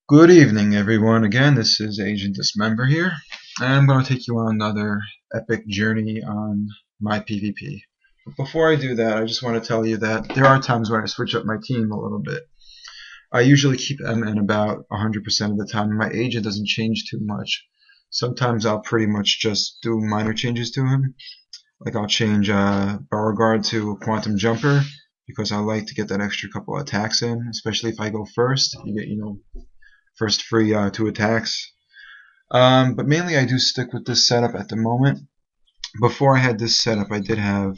Good evening, everyone. Again, this is Agent Dismember here, and I'm going to take you on another epic journey on my PvP. But before I do that, I just want to tell you that there are times when I switch up my team a little bit. I usually keep MN about 100% of the time, and my agent doesn't change too much. Sometimes I'll pretty much just do minor changes to him, like I'll change Beauregard to Quantum Jumper, because I like to get that extra couple of attacks in, especially if I go first. You get, first free 2 attacks. But mainly I do stick with this setup at the moment. Before I had this setup, I did have,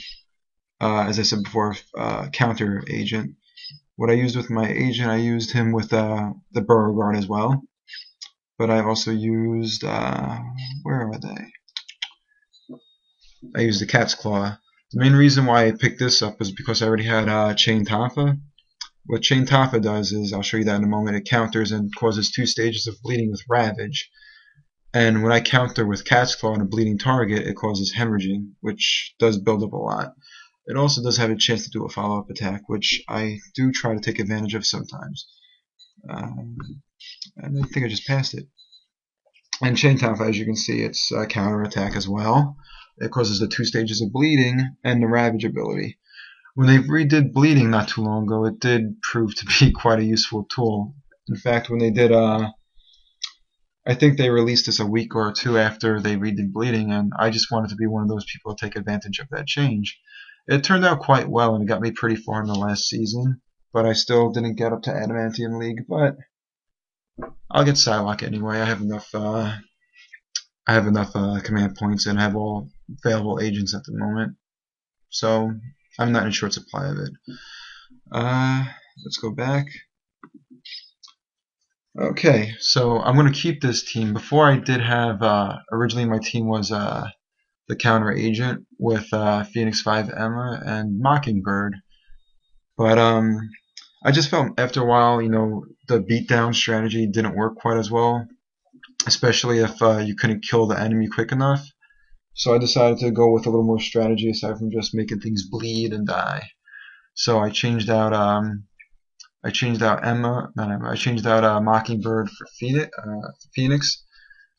as I said before, counter agent. What I used with my agent, I used him with the Beauregard as well. But I've also used, where are they? I used the Cat's Claw. The main reason why I picked this up was because I already had Chain Tafa. What Chain Tafa does is, I'll show you that in a moment, it counters and causes 2 stages of bleeding with Ravage. And when I counter with Cat's Claw on a bleeding target, it causes hemorrhaging, which does build up a lot. It also does have a chance to do a follow-up attack, which I do try to take advantage of sometimes. And I think I just passed it. And Chain Tafa, as you can see, it's a counter attack as well. It causes the 2 stages of bleeding and the Ravage ability. When they redid bleeding not too long ago, it did prove to be quite a useful tool. In fact, when they did, I think they released this a week or 2 after they redid bleeding, and I just wanted to be one of those people to take advantage of that change. It turned out quite well, and it got me pretty far in the last season, but I still didn't get up to Adamantium League, but I'll get Psylocke anyway. I have enough command points and have all available agents at the moment, so I'm not in short supply of it. Let's go back. Okay, so I'm going to keep this team. Before I did have, originally my team was the counter agent with Phoenix 5 Emma and Mockingbird. But I just felt after a while, the beatdown strategy didn't work quite as well, especially if you couldn't kill the enemy quick enough. So I decided to go with a little more strategy aside from just making things bleed and die. So I changed out Mockingbird for Phoenix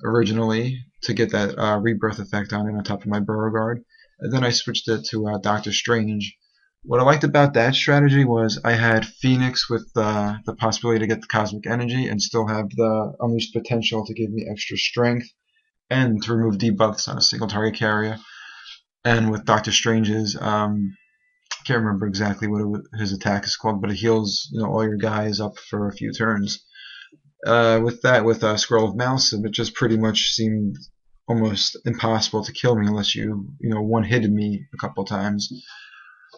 originally to get that rebirth effect on it on top of my Beauregard, and then I switched it to Doctor Strange. What I liked about that strategy was I had Phoenix with the possibility to get the cosmic energy and still have the unleashed potential to give me extra strength and to remove debuffs on a single target carrier. And with Doctor Strange's, can't remember exactly what his attack is called, but it heals all your guys up for a few turns. With Scroll of Malsum, it just pretty much seemed almost impossible to kill me unless you one-hitted me a couple times.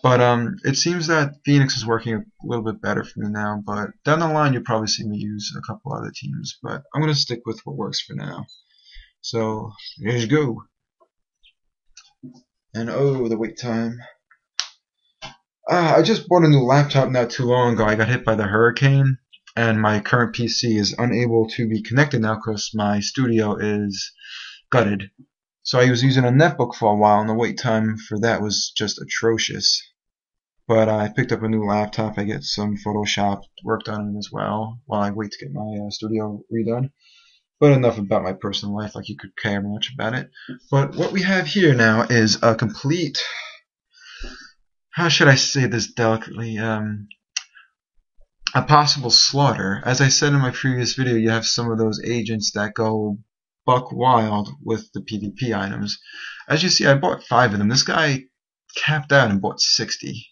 But it seems that Phoenix is working a little bit better for me now, but down the line you'll probably see me use a couple other teams, but I'm going to stick with what works for now. So, here you go. And oh, the wait time. I just bought a new laptop not too long ago. I got hit by the hurricane, and my current PC is unable to be connected now because my studio is gutted. So I was using a netbook for a while, and the wait time for that was just atrocious. But I picked up a new laptop. I get some Photoshop work done as well while I wait to get my studio redone. But enough about my personal life, like you could care much about it. But what we have here now is a complete, how should I say this delicately, a possible slaughter. As I said in my previous video, you have some of those agents that go buck wild with the PvP items. As you see, I bought 5 of them. This guy capped out and bought 60.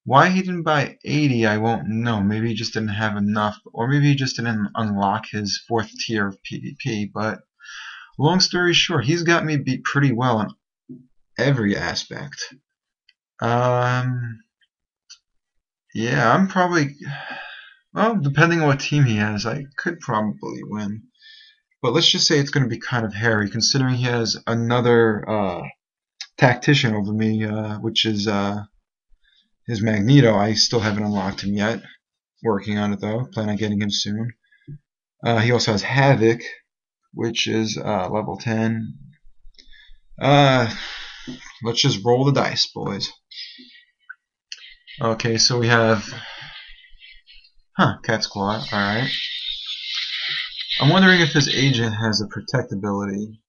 Why he didn't buy 80, I won't know. Maybe he just didn't have enough, or maybe he just didn't unlock his 4th tier of PvP. But long story short, he's got me beat pretty well in every aspect. Yeah, I'm probably, well, depending on what team he has, I could probably win. But let's just say it's going to be kind of hairy, considering he has another tactician over me, which is his Magneto. I still haven't unlocked him yet. Working on it though. Plan on getting him soon. He also has Havoc, which is level 10. Let's just roll the dice, boys. Okay, so we have Huh, Cat's Claw, alright. I'm wondering if his agent has a protect ability,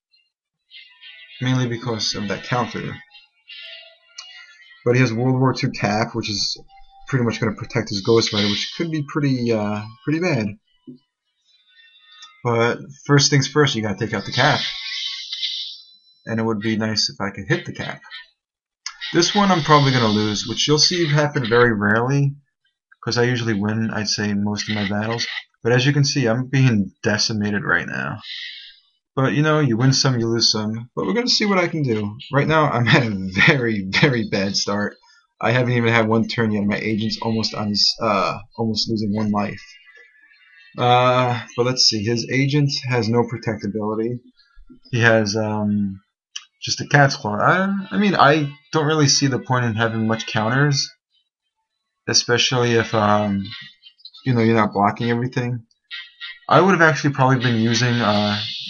mainly because of that counter. But he has World War II Cap, which is pretty much going to protect his Ghost Rider, which could be pretty bad. But first things first, you gotta take out the cap. And it would be nice if I could hit the cap. This one I'm probably gonna lose, which you'll see happen very rarely, because I usually win, I'd say, most of my battles. But as you can see, I'm being decimated right now. But you know, you win some, you lose some. But we're gonna see what I can do. Right now, I'm at a very, very bad start. I haven't even had one turn yet. My agent's almost on his, almost losing one life. But let's see. His agent has no protect ability. He has just a Cat's Claw. I mean, I don't really see the point in having much counters, especially if you know, you're not blocking everything. I would have actually probably been using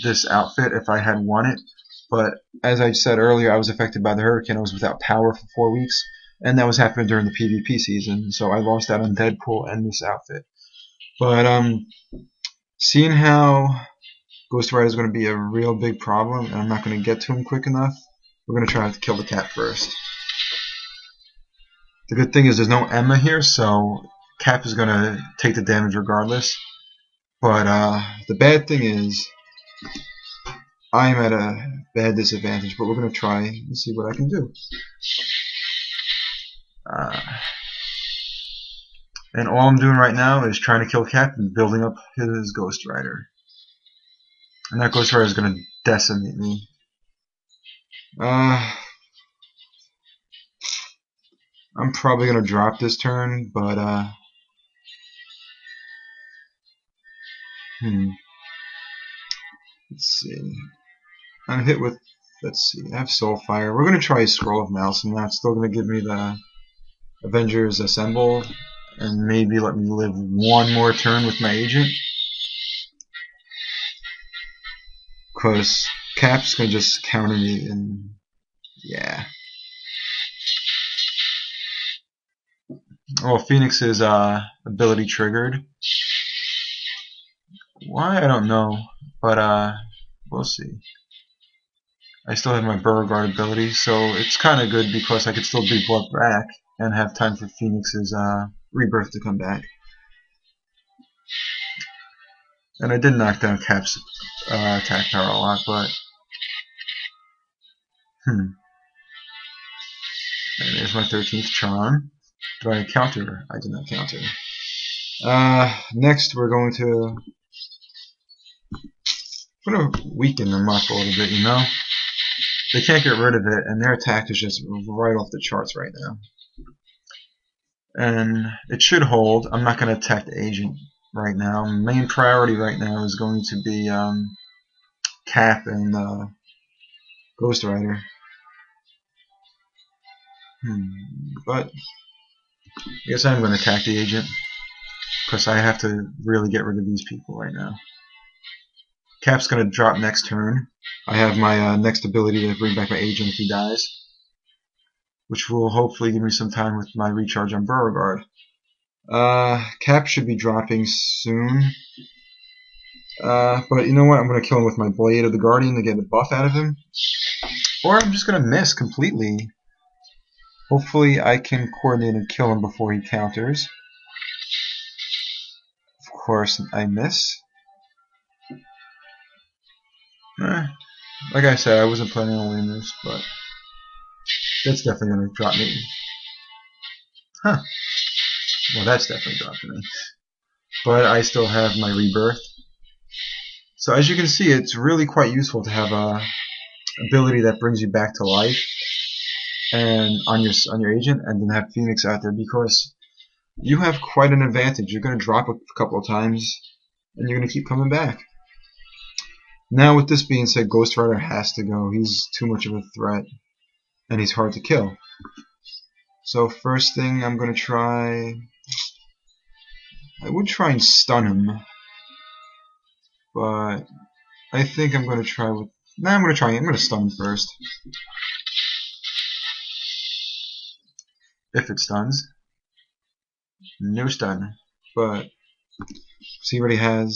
this outfit if I had won it, but as I said earlier, I was affected by the hurricane. I was without power for 4 weeks, and that was happening during the PvP season, so I lost out on Deadpool and this outfit. But seeing how Ghost Rider is going to be a real big problem, and I'm not going to get to him quick enough, we're going to try to kill the cat first. The good thing is there's no Emma here, so Cap is going to take the damage regardless. But the bad thing is I'm at a bad disadvantage, but we're going to try and see what I can do. And all I'm doing right now is trying to kill Cap and building up his Ghost Rider. And that Ghost Rider is going to decimate me. I'm probably going to drop this turn, but let's see. I'm hit with, let's see, I have Soulfire. We're going to try Scroll of Mouse, and that's still going to give me the Avengers Assemble, and maybe let me live one more turn with my agent. Because Cap's going to just counter me, and yeah. Well, Phoenix's ability triggered. Why? I don't know, but we'll see. I still have my Beauregard ability, so it's kind of good because I could still be brought back and have time for Phoenix's rebirth to come back. And I did knock down Cap's attack power a lot, but And there's my 13th charm. Do I counter? I did not counter. Next we're going to weaken them up a little bit, you know? They can't get rid of it, and their attack is just right off the charts right now. And it should hold. I'm not going to attack the agent right now. Main priority right now is going to be Cap and Ghost Rider. But I guess I'm going to attack the agent because I have to really get rid of these people right now. Cap's going to drop next turn. I have my next ability to bring back my agent if he dies, which will hopefully give me some time with my recharge on Beauregard. Cap should be dropping soon. But you know what? I'm going to kill him with my Blade of the Guardian to get a buff out of him. Or I'm just going to miss completely. Hopefully I can coordinate and kill him before he counters. Of course I miss. Like I said, I wasn't planning on winning this, but that's definitely going to drop me. Huh. Well, that's definitely dropping me. But I still have my rebirth. So as you can see, it's really quite useful to have a ability that brings you back to life and on your agent, and then have Phoenix out there, because you have quite an advantage. You're going to drop a couple of times and you're going to keep coming back. Now with this being said, Ghost Rider has to go. He's too much of a threat and he's hard to kill. So first thing I'm going to try, I would try and stun him, but I think I'm going to try with, I'm going to stun him first. If it stuns. No stun. But So he already has.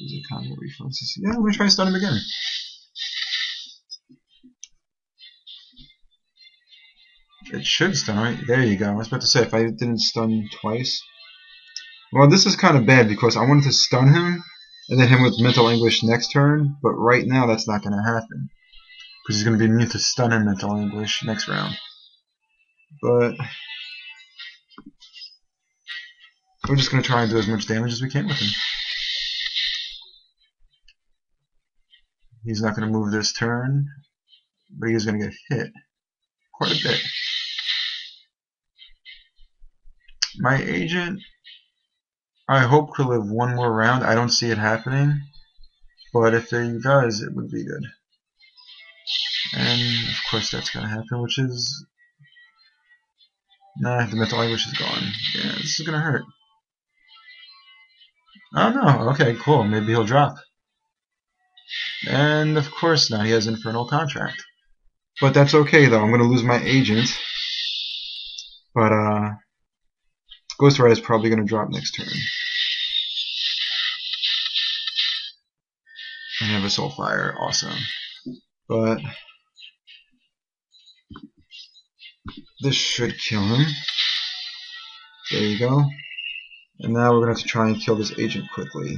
Is it combat reflexes? Yeah, I'm gonna try to stun him again. It should stun, right? There you go. I was about to say if I didn't stun twice. Well, this is kind of bad because I wanted to stun him and then hit him with mental anguish next turn, but right now that's not going to happen because he's going to be immune to stun and mental anguish next round. But we're just going to try and do as much damage as we can with him. He's not going to move this turn, but he is going to get hit quite a bit. My agent, I hope, could live one more round. I don't see it happening, but if he does, it would be good. And of course that's going to happen, which is... Nah, the mental anguish is gone. Yeah, this is going to hurt. Oh no, okay, cool. Maybe he'll drop. And of course not, he has Infernal Contract. But that's okay though, I'm going to lose my agent. But Ghost Rider is probably going to drop next turn. And have a Soulfire, awesome. But this should kill him. There you go. And now we're going to have to try and kill this agent quickly.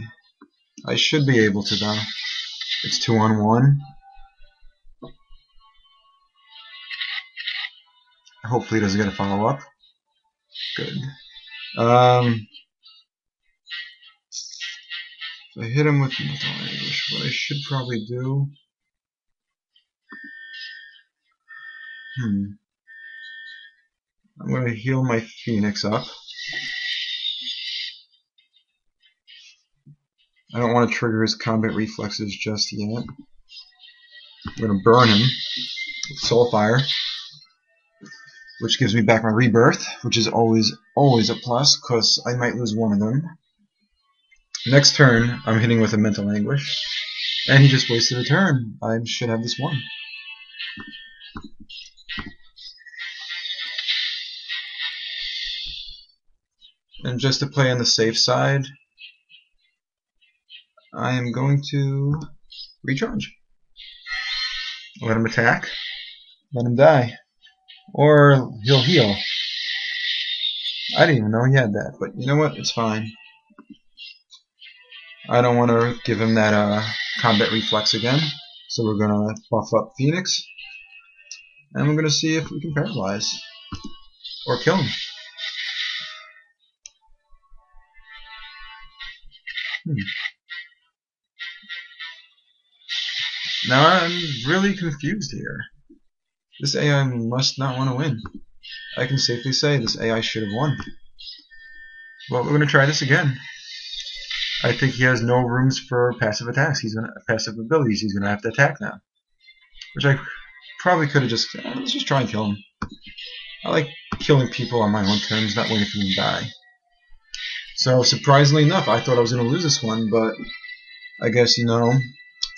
I should be able to though. It's 2-on-1. Hopefully he doesn't get a follow-up. Good. If I hit him with mental anguish, what I should probably do... I'm going to heal my Phoenix up. I don't want to trigger his combat reflexes just yet. I'm going to burn him with Soulfire, which gives me back my rebirth, which is always a plus, because I might lose one of them. Next turn, I'm hitting with a mental anguish, and he just wasted a turn. I should have this one. And just to play on the safe side, I am going to recharge. Let him attack, let him die, or he'll heal. I didn't even know he had that, but you know what? It's fine. I don't want to give him that combat reflex again, so we're going to buff up Phoenix, and we're going to see if we can paralyze or kill him. Now I'm really confused here. This AI must not want to win. I can safely say this AI should have won. Well, we're going to try this again. I think he has no rooms for passive attacks. Passive abilities. He's going to have to attack now. Which I probably could have just... let's just try and kill him. I like killing people on my own terms, not waiting for them to die. So, surprisingly enough, I thought I was going to lose this one, but I guess, you know,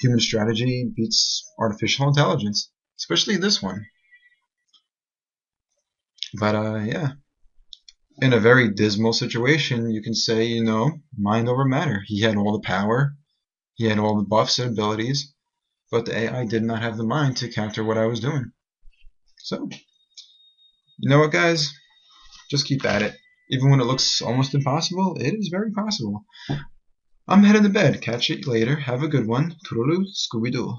human strategy beats artificial intelligence. Especially this one. But, yeah. In a very dismal situation, you can say, you know, mind over matter. He had all the power, he had all the buffs and abilities, but the AI did not have the mind to counter what I was doing. So, you know what, guys? Just keep at it. Even when it looks almost impossible, it is very possible. I'm heading to bed. Catch you later. Have a good one. Toodaloo, Scooby-Doo.